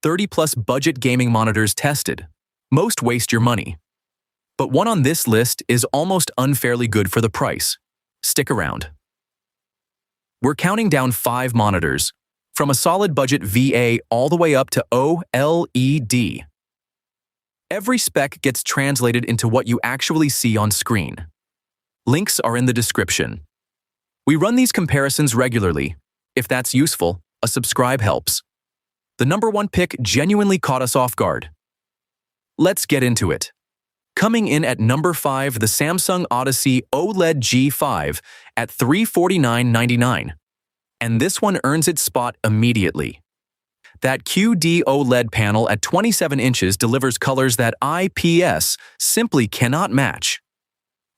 30+ budget gaming monitors tested. Most waste your money. But one on this list is almost unfairly good for the price. Stick around. We're counting down 5 monitors, from a solid budget VA all the way up to OLED. Every spec gets translated into what you actually see on screen. Links are in the description. We run these comparisons regularly. If that's useful, a subscribe helps. The number 1 pick genuinely caught us off guard. Let's get into it. Coming in at number 5, the Samsung Odyssey OLED G5 at $349.99. And this one earns its spot immediately. That QD OLED panel at 27 inches delivers colors that IPS simply cannot match.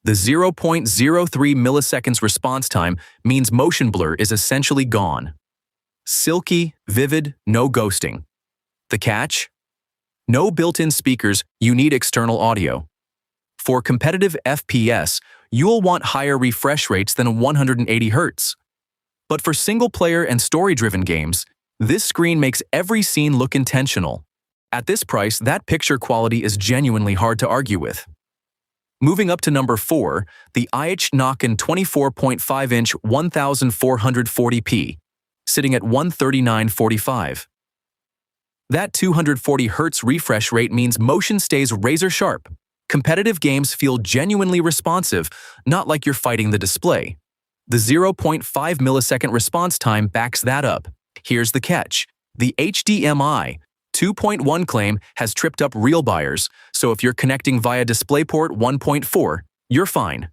The 0.03 milliseconds response time means motion blur is essentially gone. Silky, vivid, no ghosting. The catch? No built-in speakers, you need external audio. For competitive FPS, you'll want higher refresh rates than 180 Hz. But for single-player and story-driven games, this screen makes every scene look intentional. At this price, that picture quality is genuinely hard to argue with. Moving up to number 4, the INNOCN 24.5-inch 1440p, sitting at $139.45. That 240 Hz refresh rate means motion stays razor-sharp. Competitive games feel genuinely responsive, not like you're fighting the display. The 0.5 millisecond response time backs that up. Here's the catch. The HDMI 2.1 claim has tripped up real buyers, so if you're connecting via DisplayPort 1.4, you're fine.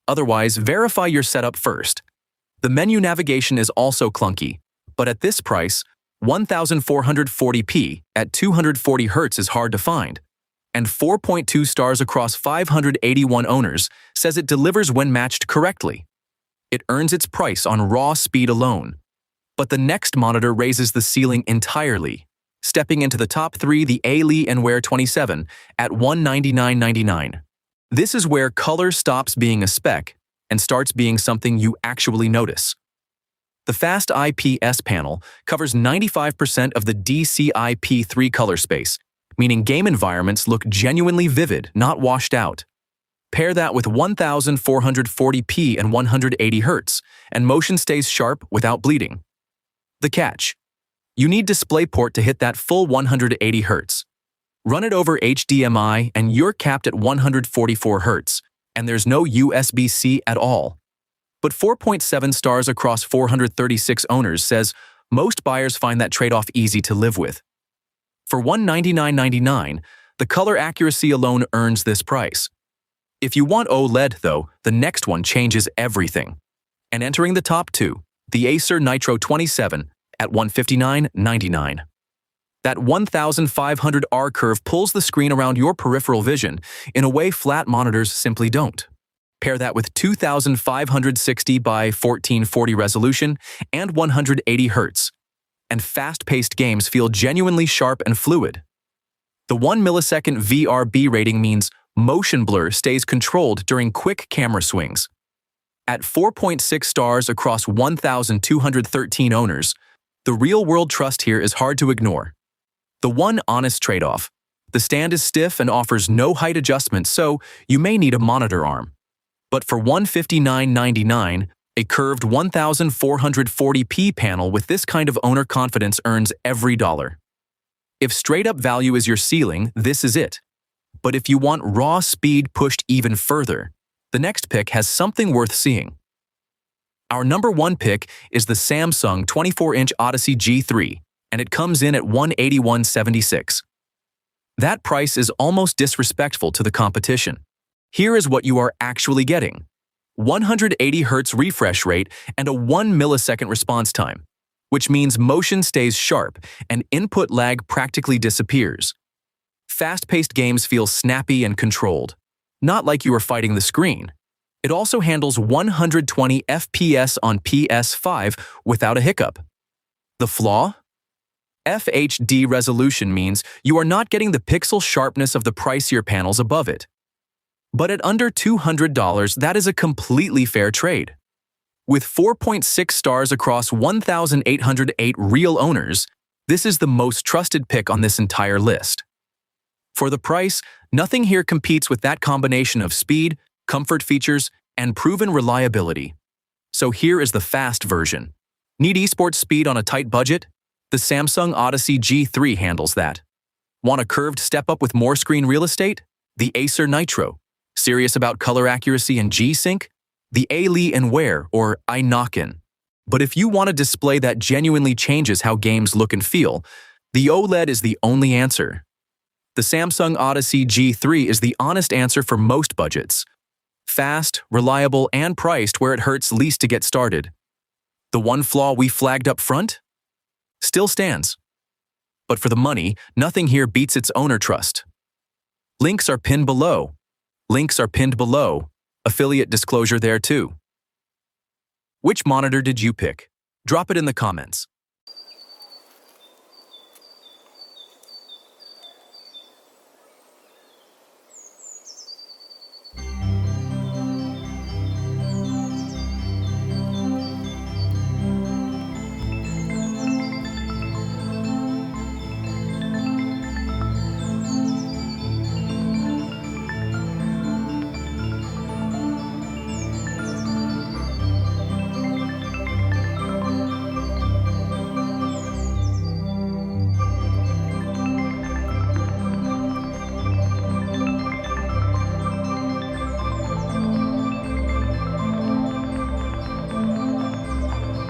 Otherwise, verify your setup first. The menu navigation is also clunky, but at this price, 1440p at 240 Hz is hard to find. And 4.2 stars across 581 owners says it delivers when matched correctly. It earns its price on raw speed alone. But the next monitor raises the ceiling entirely. Stepping into the top 3, the Alienware 27 at $199.99. This is where color stops being a spec and starts being something you actually notice. The fast IPS panel covers 95% of the DCI-P3 color space, meaning game environments look genuinely vivid, not washed out. Pair that with 1440p and 180 Hz, and motion stays sharp without bleeding. The catch: you need DisplayPort to hit that full 180 Hz. Run it over HDMI and you're capped at 144 Hz, and there's no USB-C at all. But 4.7 stars across 436 owners says most buyers find that trade-off easy to live with. For $199.99, the color accuracy alone earns this price. If you want OLED, though, the next one changes everything. And entering the top 2, the Acer Nitro 27 at $159.99. That 1500 R curve pulls the screen around your peripheral vision in a way flat monitors simply don't. Pair that with 2560 by 1440 resolution and 180 Hz, and fast-paced games feel genuinely sharp and fluid. The 1 millisecond VRB rating means motion blur stays controlled during quick camera swings. At 4.6 stars across 1,213 owners, the real-world trust here is hard to ignore. The one honest trade-off: the stand is stiff and offers no height adjustment, so you may need a monitor arm. But for $159.99, a curved 1440p panel with this kind of owner confidence earns every dollar. If straight-up value is your ceiling, this is it. But if you want raw speed pushed even further, the next pick has something worth seeing. Our number 1 pick is the Samsung 24-inch Odyssey G3, and it comes in at $181.76. That price is almost disrespectful to the competition. Here is what you are actually getting: 180 Hz refresh rate and a 1 millisecond response time, which means motion stays sharp and input lag practically disappears. Fast-paced games feel snappy and controlled, not like you are fighting the screen. It also handles 120 FPS on PS5 without a hiccup. The flaw? FHD resolution means you are not getting the pixel sharpness of the pricier panels above it. But at under $200, that is a completely fair trade. With 4.6 stars across 1,808 real owners, This is the most trusted pick on this entire list. For the price, nothing here competes with that combination of speed, comfort features, and proven reliability. So here is the fast version. Need esports speed on a tight budget? The Samsung Odyssey G3 handles that. Want a curved step-up with more screen real estate? The Acer Nitro. Serious about color accuracy and G-Sync? The Alienware or INNOCN. But if you want a display that genuinely changes how games look and feel, the OLED is the only answer. The Samsung Odyssey G3 is the honest answer for most budgets. Fast, reliable, and priced where it hurts least to get started. The one flaw we flagged up front? Still stands. But for the money, nothing here beats its owner trust. Links are pinned below. Affiliate disclosure there too. Which monitor did you pick? Drop it in the comments.